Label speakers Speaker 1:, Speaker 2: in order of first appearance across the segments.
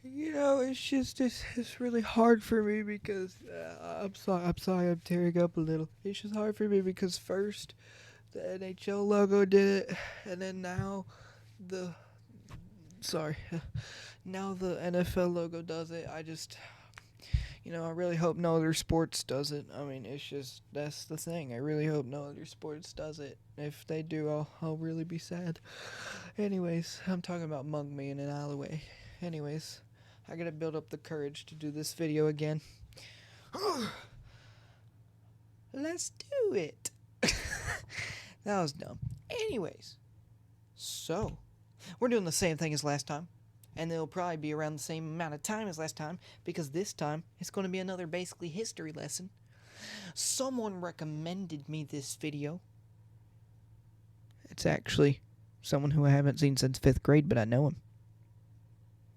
Speaker 1: It's really hard for me because I'm sorry I'm tearing up a little. It's just hard for me because first the NHL logo did it, and then the sorry, now the NFL logo does it. I really hope no other sports does it. I mean, that's the thing. I really hope no other sports does it. If they do, I'll really be sad. Anyways, I'm talking about mug me in an alleyway. Anyways, I gotta build up the courage to do this video again. Let's do it. That was dumb. Anyways, so we're doing the same thing as last time, and it'll probably be around the same amount of time as last time because this time it's going to be another basically history lesson. Someone recommended me this video. It's actually someone who I haven't seen since 5th grade, but I know him.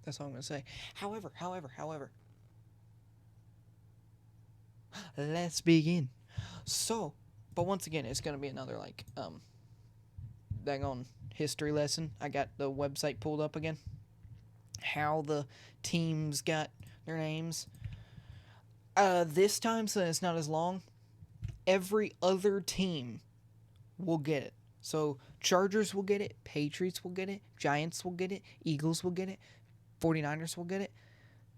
Speaker 1: That's all I'm going to say. However, let's begin. So, but once again, it's going to be another, dang on history lesson. I got the website pulled up again. How the teams got their names. This time, so it's not as long, every other team will get it. So, Chargers will get it, Patriots will get it, Giants will get it, Eagles will get it, 49ers will get it,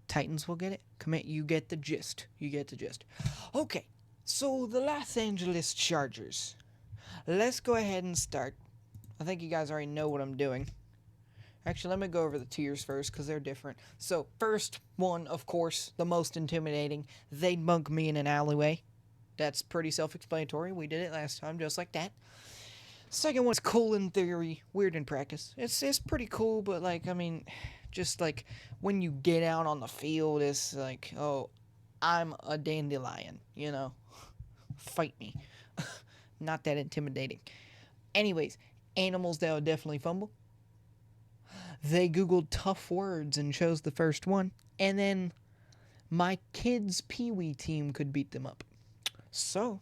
Speaker 1: Titans will get it. You get the gist. You get the gist. Okay, so the Los Angeles Chargers. Let's go ahead and start. I think you guys already know what I'm doing. Actually, let me go over the tiers first because they're different. So, first one, of course, the most intimidating. They'd mug me in an alleyway. That's pretty self-explanatory. We did it last time, just like that. Second one's cool in theory, weird in practice. It's pretty cool, but just like when you get out on the field, it's like, oh, I'm a dandelion, fight me. Not that intimidating. Anyways, animals that would definitely fumble. They Googled tough words and chose the first one, and then my kids' Pee-wee team could beat them up. So,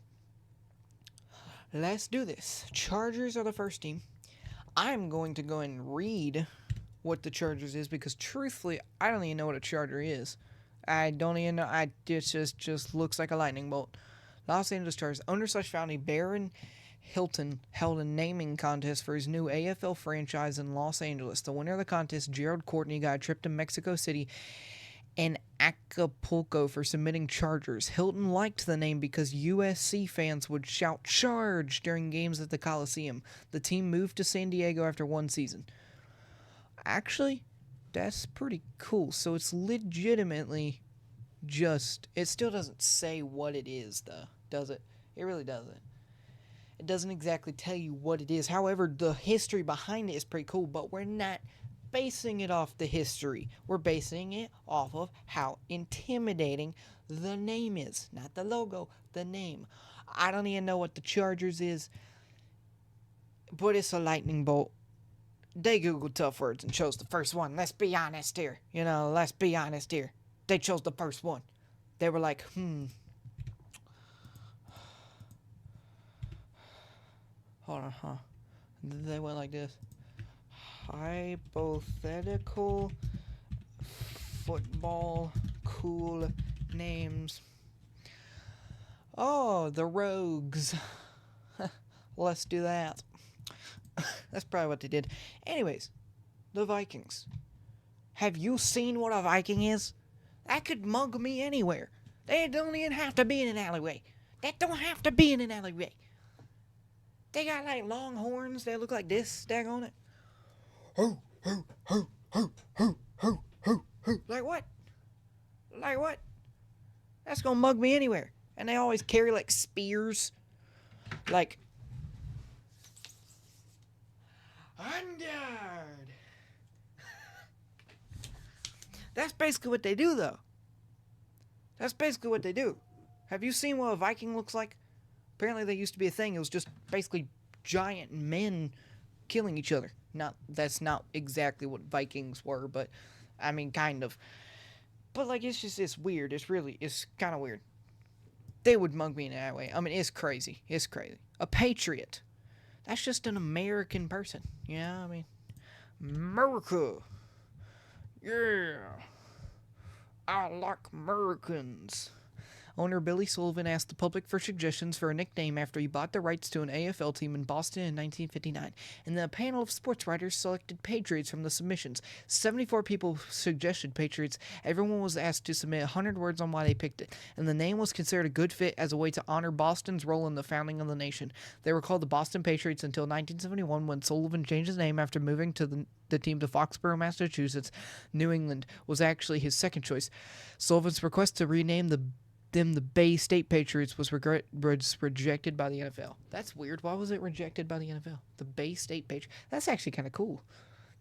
Speaker 1: let's do this. Chargers are the first team. I'm going to go and read what the Chargers is because truthfully, I don't even know what a Charger is. I don't even know. It just looks like a lightning bolt. Los Angeles Chargers owner/founder Baron Hilton held a naming contest for his new AFL franchise in Los Angeles. The winner of the contest, Gerald Courtney, got a trip to Mexico City and Acapulco for submitting Chargers. Hilton liked the name because USC fans would shout "Charge" during games at the Coliseum. The team moved to San Diego after one season. Actually, that's pretty cool. So it's legitimately it still doesn't say what it is, though, does it? It really doesn't. It doesn't exactly tell you what it is. However, the history behind it is pretty cool, but we're not basing it off the history. We're basing it off of how intimidating the name is. Not the logo, the name. I don't even know what the Chargers is, but it's a lightning bolt. They Googled tough words and chose the first one. Let's be honest here. Let's be honest here. They chose the first one. They were like, Hold on, huh? They went like this. Hypothetical football cool names. Oh, the Rogues. Let's do that. That's probably what they did. Anyways, the Vikings. Have you seen what a Viking is? That could mug me anywhere. They don't even have to be in an alleyway. That don't have to be in an alleyway. They got like long horns that look like this, daggone it. Ho, ho, ho, ho, ho, ho, ho, ho. Like what? Like what? That's gonna mug me anywhere. And they always carry like spears. Like, Undead. That's basically what they do, though. That's basically what they do. Have you seen what a Viking looks like? Apparently, they used to be a thing. It was just basically giant men killing each other. That's not exactly what Vikings were, but I mean, kind of. But it's weird. It's kind of weird. They would mug me in that way. I mean, it's crazy. It's crazy. A patriot. That's just an American person. Yeah, I mean, America. Yeah. I like Americans. Owner Billy Sullivan asked the public for suggestions for a nickname after he bought the rights to an AFL team in Boston in 1959, and the panel of sports writers selected Patriots from the submissions. 74 people suggested Patriots. Everyone was asked to submit 100 words on why they picked it, and the name was considered a good fit as a way to honor Boston's role in the founding of the nation. They were called the Boston Patriots until 1971, when Sullivan changed his name after moving to the team to Foxborough, Massachusetts. New England was actually his second choice. Sullivan's request to rename them the Bay State Patriots was rejected by the NFL. That's weird. Why was it rejected by the NFL? The Bay State Patriots. That's actually kind of cool.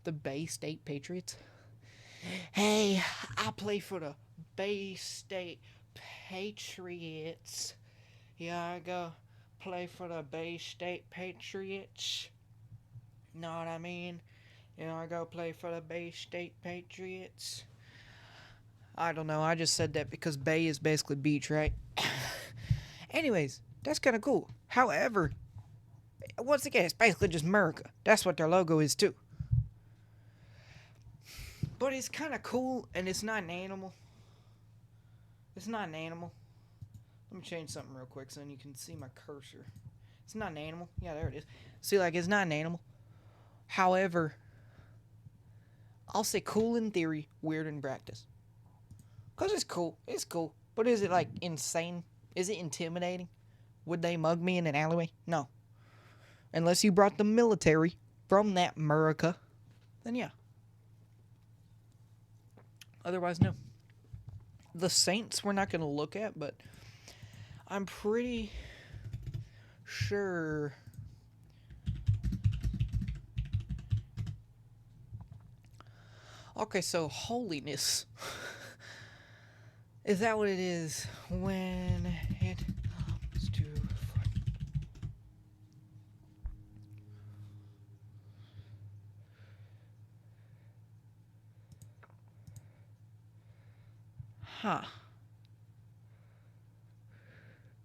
Speaker 1: The Bay State Patriots. Hey, I play for the Bay State Patriots. Yeah, I go play for the Bay State Patriots. Know what I mean? I go play for the Bay State Patriots. I don't know. I just said that because bay is basically beach, right? Anyways, that's kind of cool. However, once again, it's basically just America. That's what their logo is, too. But it's kind of cool, and it's not an animal. It's not an animal. Let me change something real quick so you can see my cursor. It's not an animal. Yeah, there it is. See, it's not an animal. However, I'll say cool in theory, weird in practice. Because it's cool. It's cool. But is it, insane? Is it intimidating? Would they mug me in an alleyway? No. Unless you brought the military from that America, then yeah. Otherwise, no. The Saints we're not going to look at, but I'm pretty sure... Okay, so holiness... Is that what it is when it comes to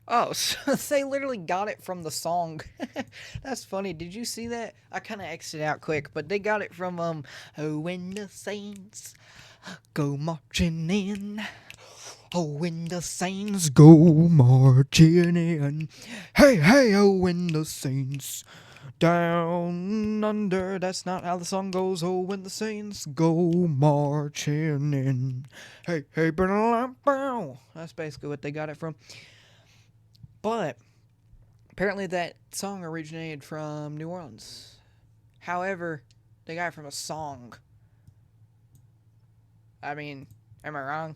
Speaker 1: Oh, so they literally got it from the song. That's funny. Did you see that? I kind of X'd it out quick, but they got it from, oh, when the Saints go marching in. Oh, when the Saints go marching in. Hey, hey, oh, when the Saints down under. That's not how the song goes. Oh, when the Saints go marching in. Hey, hey, bow. That's basically what they got it from. But apparently that song originated from New Orleans. However, they got it from a song. I mean, am I wrong?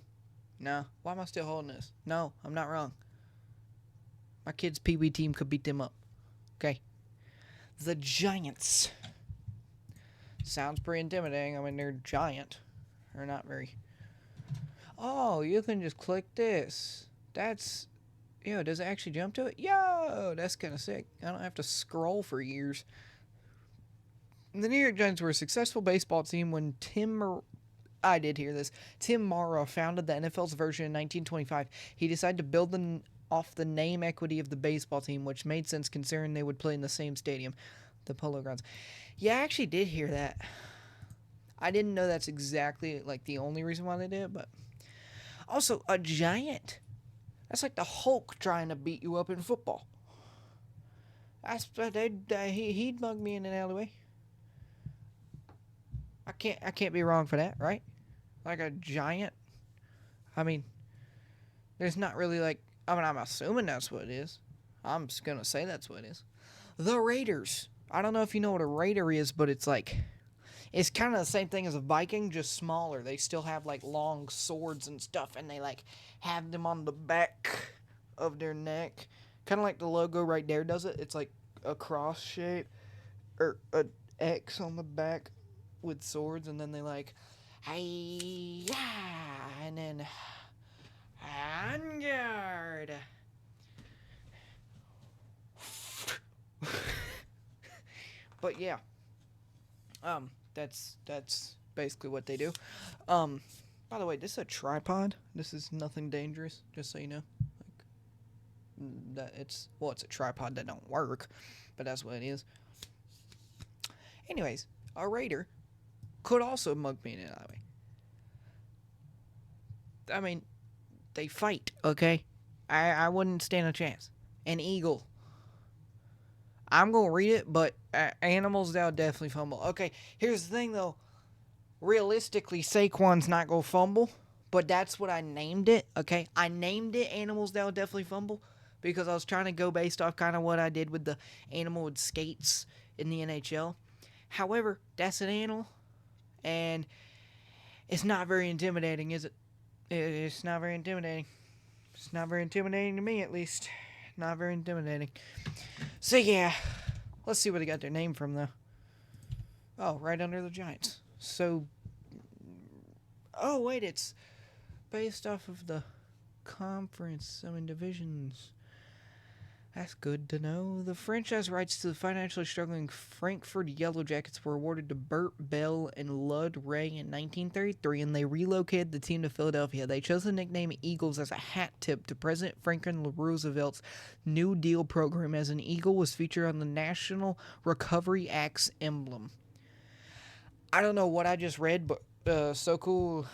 Speaker 1: No. Why am I still holding this? No, I'm not wrong. My kid's Pee Wee team could beat them up. Okay. The Giants. Sounds pretty intimidating. I mean, they're giant. They're not very... Oh, you can just click this. That's... Yo, does it actually jump to it? Yo, that's kind of sick. I don't have to scroll for years. The New York Giants were a successful baseball team when I did hear this. Tim Morrow founded the NFL's version in 1925. He decided to build off the name equity of the baseball team, which made sense considering they would play in the same stadium, the Polo Grounds. Yeah, I actually did hear that. I didn't know that's exactly the only reason why they did it, but also a giant. That's like the Hulk trying to beat you up in football. He'd mug me in an alleyway. I can't be wrong for that, right? Like a giant. I mean, there's not really I'm assuming that's what it is. I'm just gonna say that's what it is. The Raiders. I don't know if you know what a Raider is, but it's it's kind of the same thing as a Viking, just smaller. They still have long swords and stuff, and they have them on the back of their neck, kind of like the logo right there does it. It's like a cross shape or a X on the back with swords, and then they hey, and then Vanguard. But yeah, that's basically what they do. By the way, this is a tripod. This is nothing dangerous, just so you know. It's a tripod that don't work, but that's what it is. Anyways, a Raider could also mug me in an alleyway. I mean, they fight, okay? I wouldn't stand a chance. An eagle. I'm going to read it, but animals, they'll definitely fumble. Okay, here's the thing, though. Realistically, Saquon's not going to fumble, but that's what I named it, okay? I named it Animals That'll Definitely Fumble because I was trying to go based off kind of what I did with the animal with skates in the NHL. However, that's an animal, and it's not very intimidating, is it? It's not very intimidating. It's not very intimidating to me, at least. Not very intimidating. So, yeah. Let's see where they got their name from, though. Oh, right under the Giants. So, oh, wait, it's based off of the conference, divisions. That's good to know. The franchise rights to the financially struggling Frankfurt Yellow Jackets were awarded to Bert Bell and Lud Ray in 1933, and they relocated the team to Philadelphia. They chose the nickname Eagles as a hat tip to President Franklin Roosevelt's New Deal program, as an eagle was featured on the National Recovery Act's emblem. I don't know what I just read, but so cool.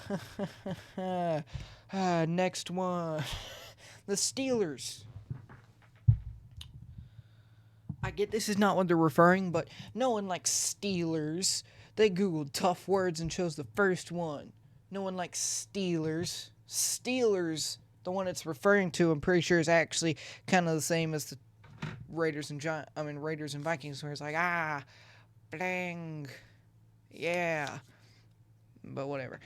Speaker 1: Next one. The Steelers. I get this is not what they're referring, but no one likes Steelers. They Googled tough words and chose the first one. No one likes Steelers. Steelers, the one it's referring to, I'm pretty sure is actually kind of the same as the Raiders and Vikings, where it's like, blang, yeah, but whatever.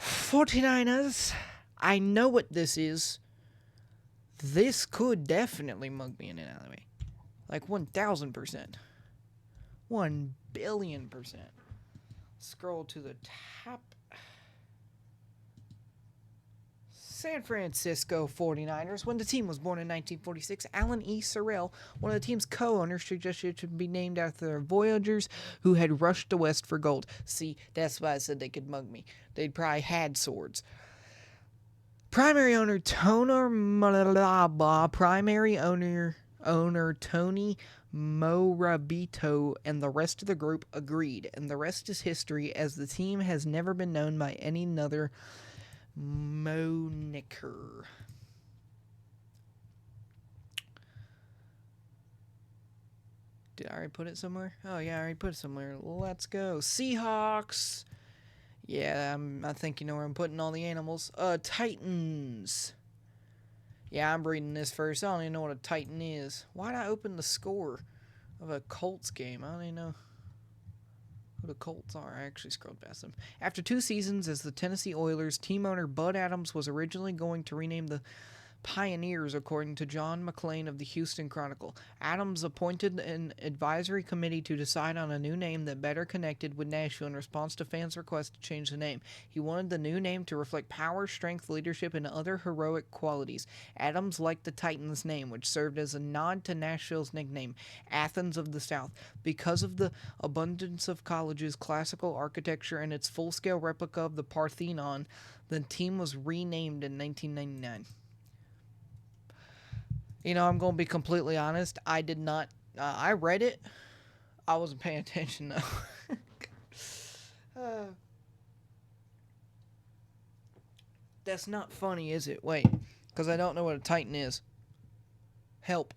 Speaker 1: 49ers, I know what this is. This could definitely mug me in an alleyway. Like 1,000%. 1,000,000,000%. Scroll to the top. San Francisco 49ers. When the team was born in 1946, Alan E. Sorrell, one of the team's co-owners, suggested it should be named after their voyagers who had rushed the west for gold. See, that's why I said they could mug me. They'd probably had swords. Primary owner Tony Morabito and the rest of the group agreed, and the rest is history, as the team has never been known by any other moniker. Did I already put it somewhere? Oh yeah, I already put it somewhere. Let's go. Seahawks. Yeah, I think you know where I'm putting all the animals. Titans. Yeah, I'm reading this first. I don't even know what a Titan is. Why'd I open the score of a Colts game? I don't even know who the Colts are. I actually scrolled past them. After 2 seasons as the Tennessee Oilers, team owner Bud Adams was originally going to rename the Pioneers, according to John McClain of the Houston Chronicle. Adams appointed an advisory committee to decide on a new name that better connected with Nashville in response to fans' requests to change the name. He wanted the new name to reflect power, strength, leadership, and other heroic qualities. Adams liked the Titans name, which served as a nod to Nashville's nickname, Athens of the South. Because of the abundance of colleges, classical architecture, and its full-scale replica of the Parthenon, the team was renamed in 1999. You know, I'm going to be completely honest. I did not... I read it. I wasn't paying attention, though. That's not funny, is it? Wait. Because I don't know what a Titan is. Help.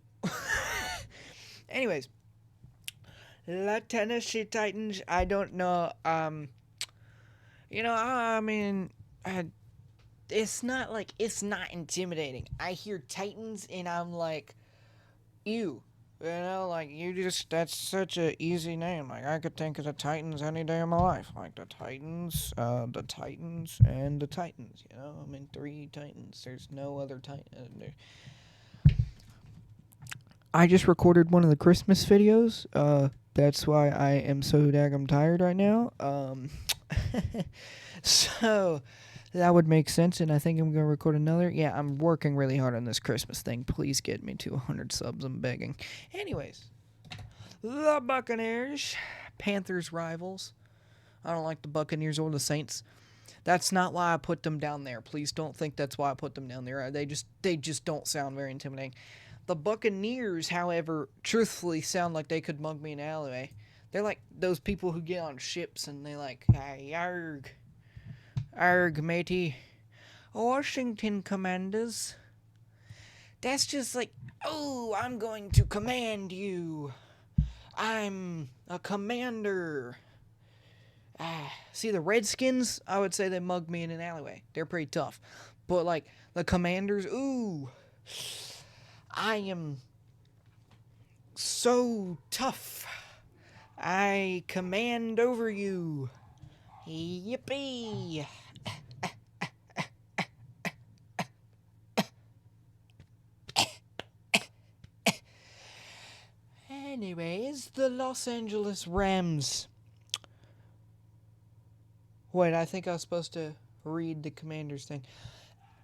Speaker 1: Anyways. The Tennessee Titans, I don't know. You know, I mean... it's not intimidating. I hear Titans and I'm like, ew. You know, like, that's such a easy name. Like, I could think of the Titans any day of my life. Like, the Titans, and the Titans, you know? I mean, 3 Titans. There's no other Titan. I just recorded one of the Christmas videos. That's why I am so daggum tired right now. So... that would make sense, and I think I'm going to record another. Yeah, I'm working really hard on this Christmas thing. Please get me to 100 subs. I'm begging. Anyways, the Buccaneers, Panthers rivals. I don't like the Buccaneers or the Saints. That's not why I put them down there. Please don't think that's why I put them down there. They just don't sound very intimidating. The Buccaneers, however, truthfully sound like they could mug me in an alleyway. They're like those people who get on ships and they like, hey, yarg. Arg, matey. Washington Commanders. That's just like, oh, I'm going to command you. I'm a commander. See, the Redskins, I would say they mugged me in an alleyway. They're pretty tough. But, like, the Commanders, ooh, I am so tough. I command over you. Yippee. Anyways, the Los Angeles Rams. Wait, I think I was supposed to read the Commanders thing.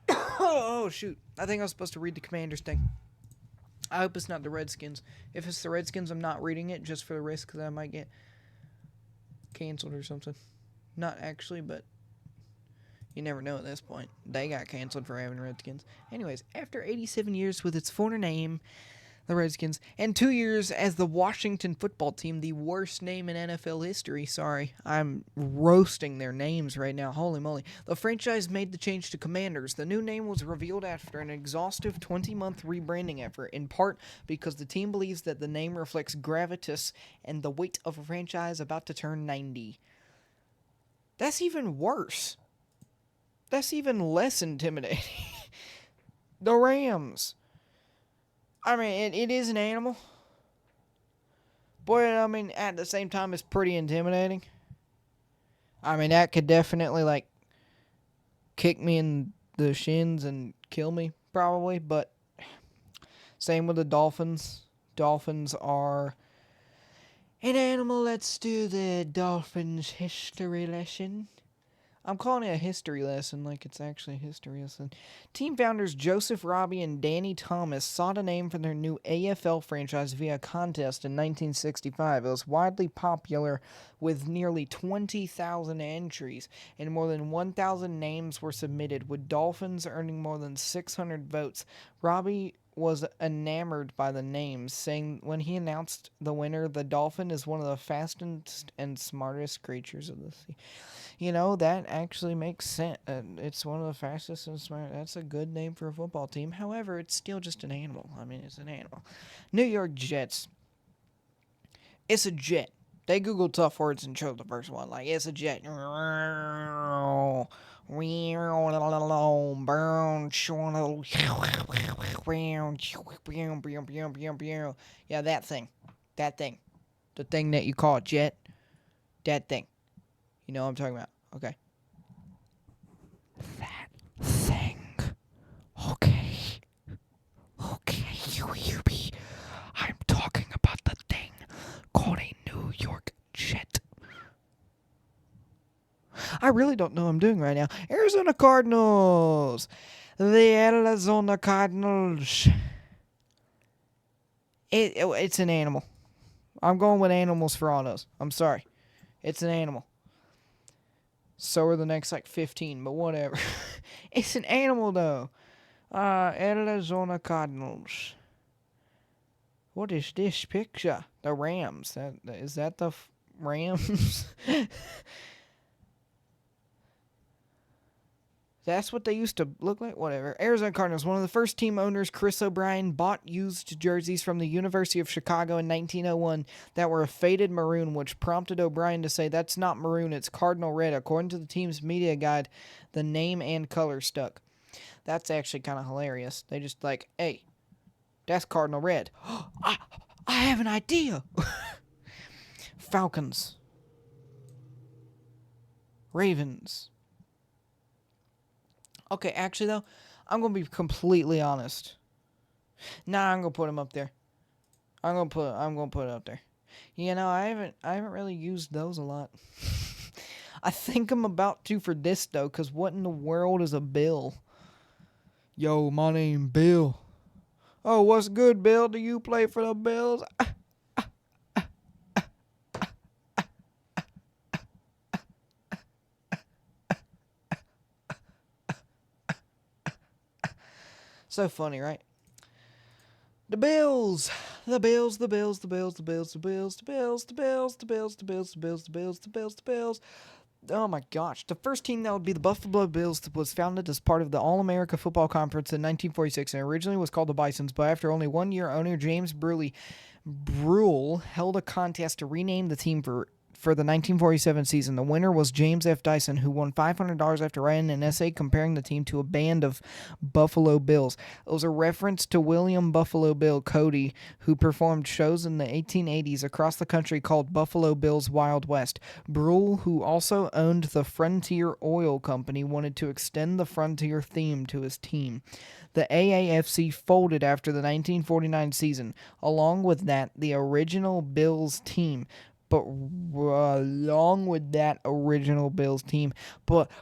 Speaker 1: Oh, shoot. I think I was supposed to read the Commanders thing. I hope it's not the Redskins. If it's the Redskins, I'm not reading it just for the risk that I might get canceled or something. Not actually, but you never know at this point. They got canceled for having Redskins. Anyways, after 87 years with its former name, the Redskins, and 2 years as the Washington football team, the worst name in NFL history. Sorry, I'm roasting their names right now. Holy moly. The franchise made the change to Commanders. The new name was revealed after an exhaustive 20-month rebranding effort, in part because the team believes that the name reflects gravitas and the weight of a franchise about to turn 90. That's even worse. That's even less intimidating. The Rams. I mean, it is an animal. But, I mean, at the same time, it's pretty intimidating. I mean, that could definitely, like, kick me in the shins and kill me, probably. But same with the Dolphins. Dolphins are an animal. Let's do the Dolphins history lesson. I'm calling it a history lesson like it's actually a history lesson. Team founders Joseph Robbie and Danny Thomas sought a name for their new AFL franchise via a contest in 1965. It was widely popular with nearly 20,000 entries, and more than 1,000 names were submitted, with Dolphins earning more than 600 votes. Robbie was enamored by the names, saying when he announced the winner, the dolphin is one of the fastest and smartest creatures of the sea. You know, that actually makes sense. It's one of the fastest and smart. That's a good name for a football team. However, it's still just an animal. I mean, it's an animal. New York Jets. It's a jet. They Googled tough words and chose the first one. Like, it's a jet. Yeah, that thing. That thing. The thing that you call a jet. That thing. You know what I'm talking about. Okay. That thing. Okay. Okay, you be. I'm talking about the thing called a New York Jet. I really don't know what I'm doing right now. Arizona Cardinals. The Arizona Cardinals. It's an animal. I'm going with animals for all those. I'm sorry. It's an animal. So are the next, 15, but whatever. It's an animal, though. Arizona Cardinals. What is this picture? The Rams. Is that the Rams? That's what they used to look like? Whatever. Arizona Cardinals. One of the first team owners, Chris O'Brien, bought used jerseys from the University of Chicago in 1901 that were a faded maroon, which prompted O'Brien to say, "That's not maroon, it's cardinal red." According to the team's media guide, the name and color stuck. That's actually kind of hilarious. They just hey, that's cardinal red. I have an idea. Falcons. Ravens. Okay, actually though, I'm gonna be completely honest. Nah, I'm gonna put him up there. I'm gonna put it up there. You know, I haven't really used those a lot. I think I'm about to for this though, cause what in the world is a Bill? Yo, my name Bill. Oh, what's good, Bill? Do you play for the Bills? So funny, right? The Bills. The Bills, the Bills, the Bills, the Bills, the Bills, the Bills, the Bills, the Bills, the Bills, the Bills, the Bills, the Bills, the Bills. Oh my gosh. The first team that would be the Buffalo Bills was founded as part of the All-America Football Conference in 1946 and originally was called the Bisons, but after only 1 year, owner James Brule held a contest to rename the team for the 1947 season. The winner was James F. Dyson, who won $500 after writing an essay comparing the team to a band of Buffalo Bills. It was a reference to William Buffalo Bill Cody, who performed shows in the 1880s across the country called Buffalo Bill's Wild West. Brule, who also owned the Frontier Oil Company, wanted to extend the Frontier theme to his team. The AAFC folded after the 1949 season. Along with that, the original Bills team. But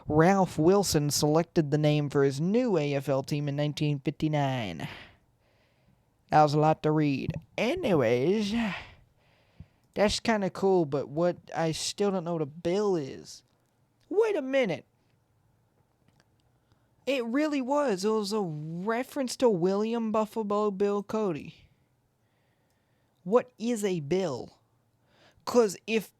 Speaker 1: Ralph Wilson selected the name for his new AFL team in 1959. That was a lot to read. Anyways, that's kind of cool, but what I still don't know what a bill is. Wait a minute. It really was. It was a reference to William Buffalo Bill Cody. What is a bill? Because if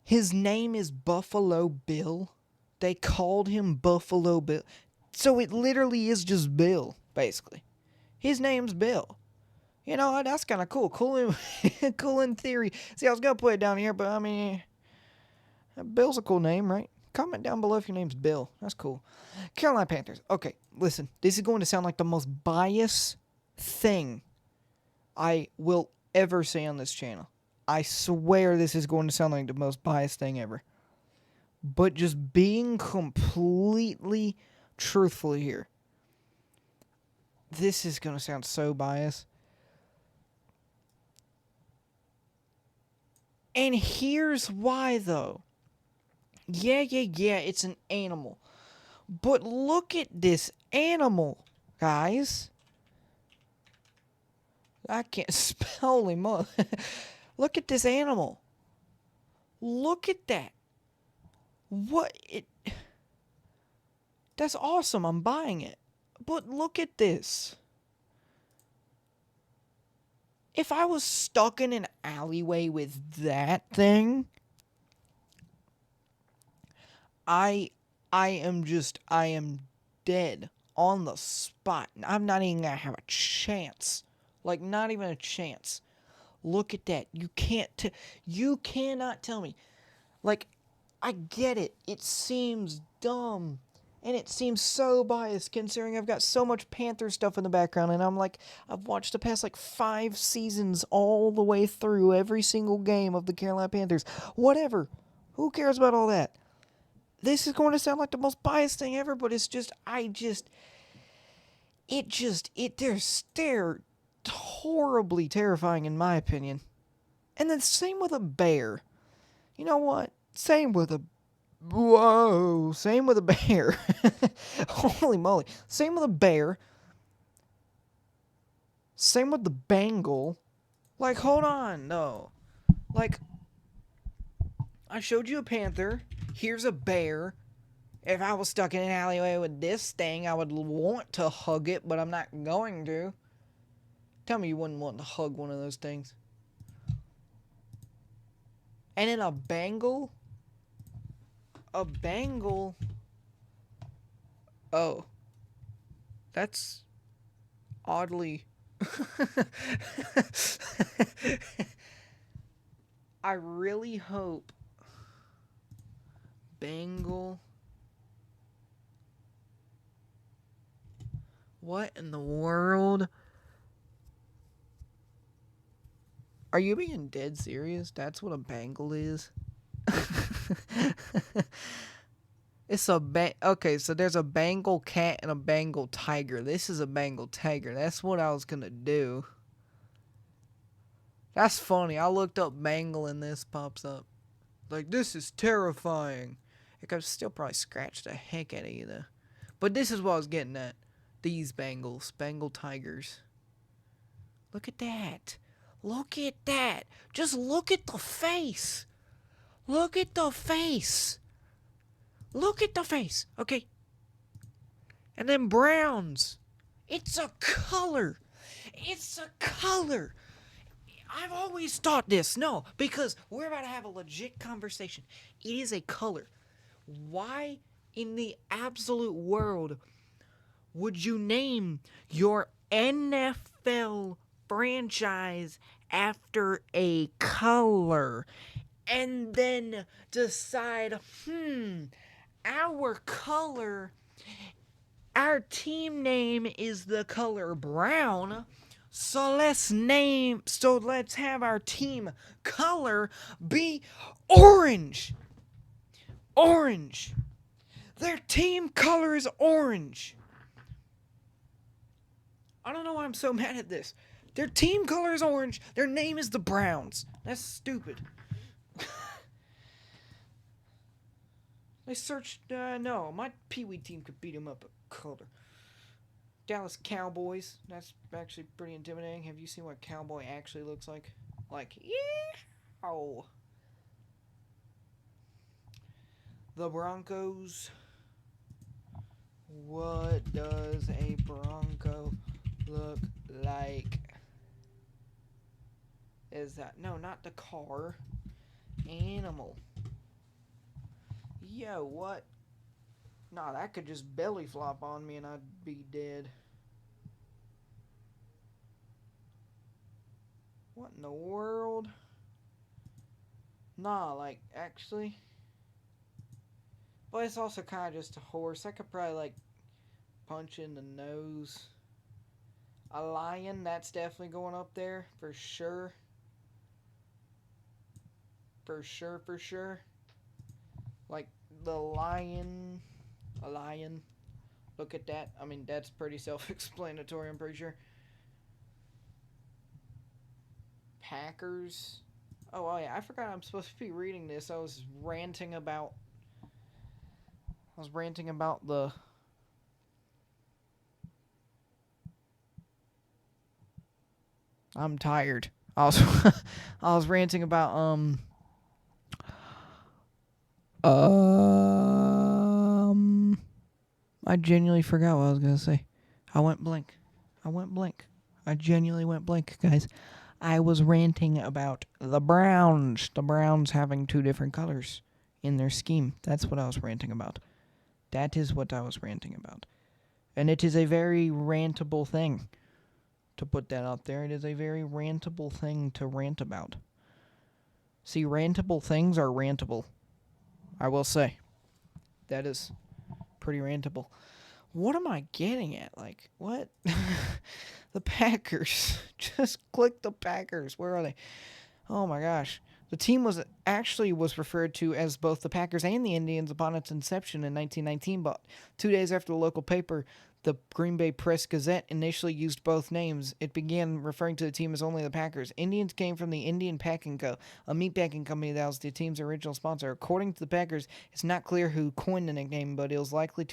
Speaker 1: his name is Buffalo Bill, they called him Buffalo Bill. So it literally is just Bill, basically. His name's Bill. You know, that's kind of cool. Cool in theory. See, I was going to put it down here, but I mean, Bill's a cool name, right? Comment down below if your name's Bill. That's cool. Carolina Panthers. Okay, listen. This is going to sound like the most biased thing I will ever say on this channel. I swear this is going to sound like the most biased thing ever. But just being completely truthful here. This is going to sound so biased. And here's why, though. Yeah, it's an animal. But look at this animal, guys. I can't spell. Holy moly. Look at this animal. Look at that. That's awesome. I'm buying it. But look at this. If I was stuck in an alleyway with that thing, I am dead on the spot. I'm not even gonna have a chance. Like, not even a chance. Look at that. You cannot tell me. Like, I get it. It seems dumb. And it seems so biased considering I've got so much Panther stuff in the background. And I'm like, I've watched the past 5 seasons all the way through every single game of the Carolina Panthers. Whatever. Who cares about all that? This is going to sound like the most biased thing ever, but it's just, they're horribly terrifying in my opinion. And then same with a bear. You know what? Same with a bear. Holy moly. Same with a bear. Same with the Bengal. Like, hold on, no. Like, I showed you a panther. Here's a bear. If I was stuck in an alleyway with this thing, I would want to hug it, but I'm not going to. Tell me you wouldn't want to hug one of those things. And then a Bengal? A Bengal? Oh. That's oddly... I really hope Bengal... What in the world? Are you being dead serious? That's what a Bengal is? It's a okay, so there's a Bengal cat and a Bengal tiger. This is a Bengal tiger. That's what I was gonna do. That's funny. I looked up Bengal and this pops up. Like, this is terrifying. I could still probably scratch the heck out of you though. But this is what I was getting at. These Bengals. Bengal tigers. Look at that. Look at that. Just look at the face. Look at the face. Look at the face. Okay. And then browns. It's a color. It's a color. I've always thought this. No, because we're about to have a legit conversation. It is a color. Why in the absolute world would you name your NFL franchise after a color and then decide, our color, our team name is the color brown, so let's have our team color be orange. Orange. Their team color is orange. I don't know why I'm so mad at this. Their team color is orange. Their name is the Browns. That's stupid. They searched. No, my Pee Wee team could beat them up a color. Dallas Cowboys. That's actually pretty intimidating. Have you seen what cowboy actually looks like? Like, yeah. Oh. The Broncos. What does a Bronco look like? Is that no, not the car. Animal. Yo, what? Nah, that could just belly flop on me and I'd be dead. What in the world? Nah, like, actually. But it's also kind of just a horse. I could probably, like, punch in the nose. A lion, that's definitely going up there, for sure. For sure. Like, the lion. A lion. Look at that. I mean, that's pretty self-explanatory, I'm pretty sure. Packers. Oh, yeah, I forgot I'm supposed to be reading this. I was ranting about the... I'm tired. I was ranting about, I genuinely forgot what I was going to say. I went blank. I genuinely went blank, guys. I was ranting about the Browns. The Browns having two different colors in their scheme. That's what I was ranting about. That is what I was ranting about. And it is a very rantable thing to put that out there. It is a very rantable thing to rant about. See, rantable things are rantable. I will say. That is pretty rantable. What am I getting at? Like, what? The Packers. Just click the Packers. Where are they? Oh my gosh. The team was referred to as both the Packers and the Indians upon its inception in 1919, but 2 days after the local paper, the Green Bay Press-Gazette, initially used both names. It began referring to the team as only the Packers. Indians came from the Indian Packing Co., a meat packing company that was the team's original sponsor. According to the Packers, it's not clear who coined the nickname, but it was likely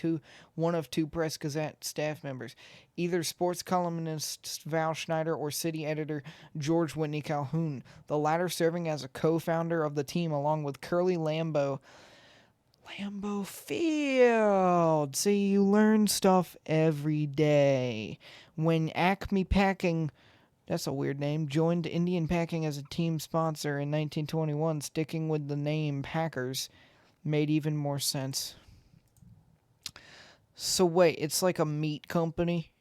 Speaker 1: one of two Press-Gazette staff members, either sports columnist Val Schneider or city editor George Whitney Calhoun, the latter serving as a co-founder of the team along with Curly Lambeau Field. See, you learn stuff every day. When Acme Packing, that's a weird name, joined Indian Packing as a team sponsor in 1921, sticking with the name Packers made even more sense. So wait, it's like a meat company?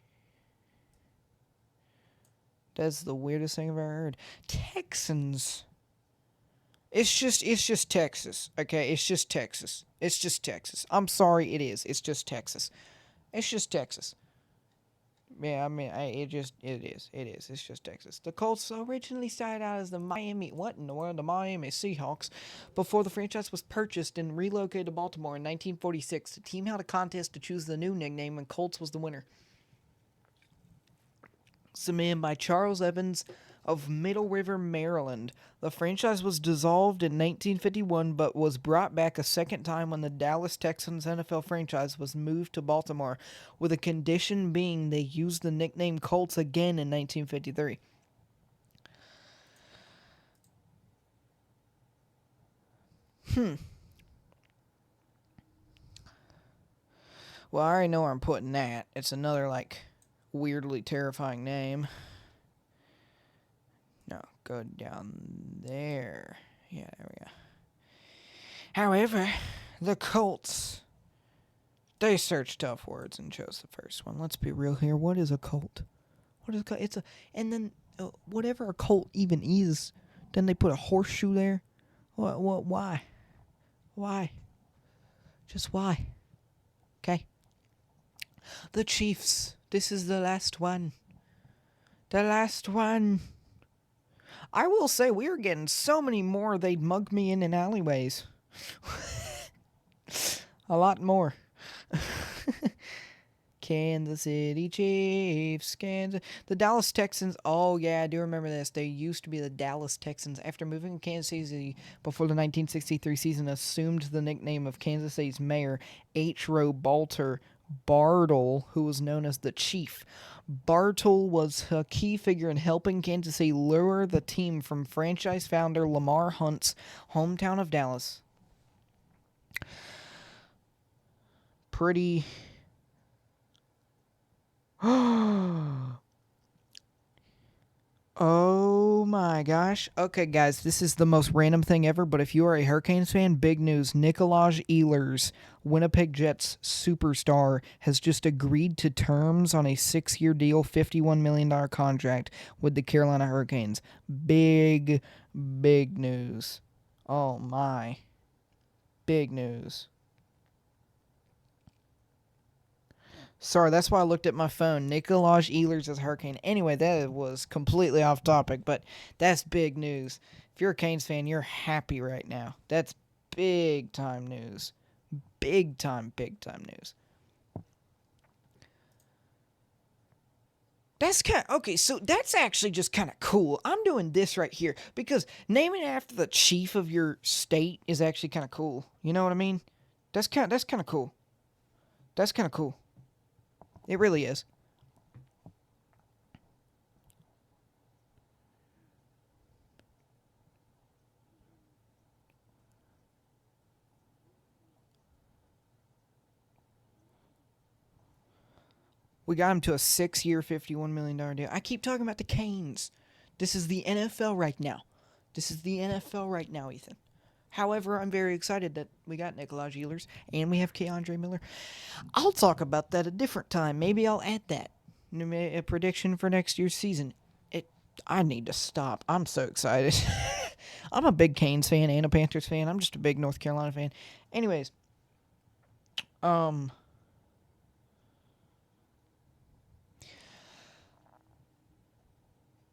Speaker 1: That's the weirdest thing I've ever heard. Texans. It's just Texas, okay? It's just Texas. I'm sorry, it is. It's just Texas. It's just Texas. Yeah, I mean, it is. It's just Texas. The Colts originally started out as the Miami Seahawks before the franchise was purchased and relocated to Baltimore in 1946. The team held a contest to choose the new nickname, and Colts was the winner. Submitted by Charles Evans of Middle River, Maryland. The franchise was dissolved in 1951 but was brought back a second time when the Dallas Texans NFL franchise was moved to Baltimore, with a condition being they used the nickname Colts again in 1953. Well, I already know where I'm putting that. It's another, weirdly terrifying name. No, go down there. Yeah, there we go. However, the Colts, they searched tough words and chose the first one. Let's be real here. What is a cult? What is a cult? And then whatever a cult even is, then they put a horseshoe there. What? Why? Why? Just why? Okay. The Chiefs. This is the last one. The last one. I will say we are getting so many more. They'd mug me in alleyways. A lot more. Kansas City Chiefs. The Dallas Texans. Oh, yeah, I do remember this. They used to be the Dallas Texans. After moving to Kansas City before the 1963 season, assumed the nickname of Kansas City's mayor, H. Rowe Bartle, who was known as the Chief. Bartle was a key figure in helping Kansas City lure the team from franchise founder Lamar Hunt's hometown of Dallas. Pretty... Oh my gosh. Okay, guys, this is the most random thing ever, but if you are a Hurricanes fan, big news. Nikolaj Ehlers, Winnipeg Jets superstar, has just agreed to terms on a 6-year deal, $51 million contract with the Carolina Hurricanes. Big news. Oh my. Big news. Sorry, that's why I looked at my phone. Nikolaj Ehlers as Hurricane. Anyway, that was completely off topic, but that's big news. If you're a Canes fan, you're happy right now. That's big time news. Big time news. That's okay, so that's actually just kind of cool. I'm doing this right here because naming it after the chief of your state is actually kind of cool. You know what I mean? That's kind of cool. That's kind of cool. It really is. We got him to a 6-year, $51 million deal. I keep talking about the Canes. This is the NFL right now. Ethan. However, I'm very excited that we got Nikolaj Ehlers and we have Keandre Miller. I'll talk about that a different time. Maybe I'll add that. A prediction for next year's season. I need to stop. I'm so excited. I'm a big Canes fan and a Panthers fan. I'm just a big North Carolina fan. Anyways.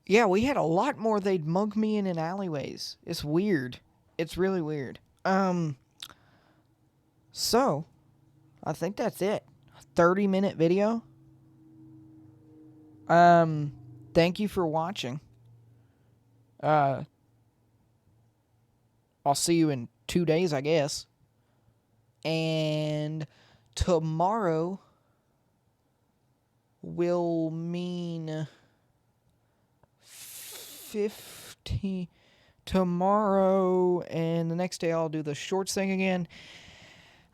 Speaker 1: Yeah, we had a lot more. They'd mug me in alleyways. It's weird. It's really weird. So, I think that's it. 30-minute video. Thank you for watching. I'll see you in 2 days, I guess. And tomorrow will mean 15... Tomorrow and the next day I'll do the shorts thing again.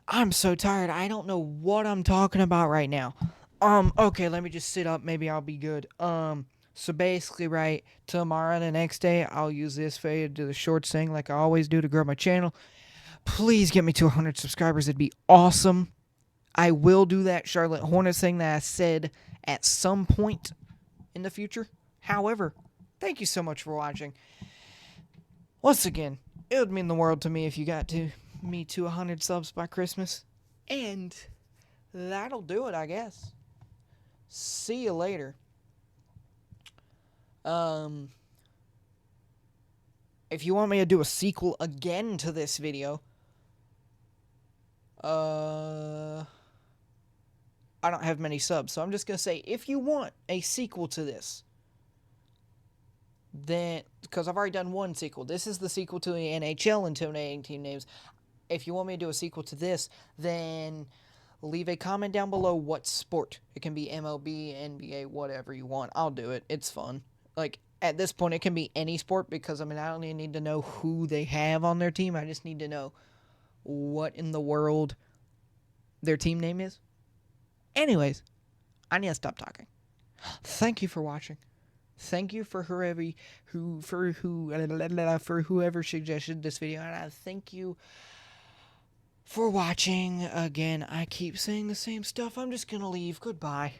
Speaker 1: I'm so tired. I don't know what I'm talking about right now. Okay, let me just sit up. Maybe I'll be good. So basically, right, tomorrow and the next day, I'll use this video to do the shorts thing like I always do to grow my channel. Please get me to 100 subscribers. It'd be awesome. I will do that Charlotte Hornets thing that I said at some point in the future. However, thank you so much for watching. Once again, it would mean the world to me if you got me to 100 subs by Christmas. And that'll do it, I guess. See you later. If you want me to do a sequel again to this video, I don't have many subs, so I'm just going to say, if you want a sequel to this, then, because I've already done one sequel. This is the sequel to the NHL Intimidating Team Names. If you want me to do a sequel to this, then leave a comment down below what sport. It can be MLB, NBA, whatever you want. I'll do it. It's fun. Like, at this point, it can be any sport because, I don't even need to know who they have on their team. I just need to know what in the world their team name is. Anyways, I need to stop talking. Thank you for watching. Thank you for whoever suggested this video, and I thank you for watching. Again, I keep saying the same stuff. I'm just gonna leave. Goodbye.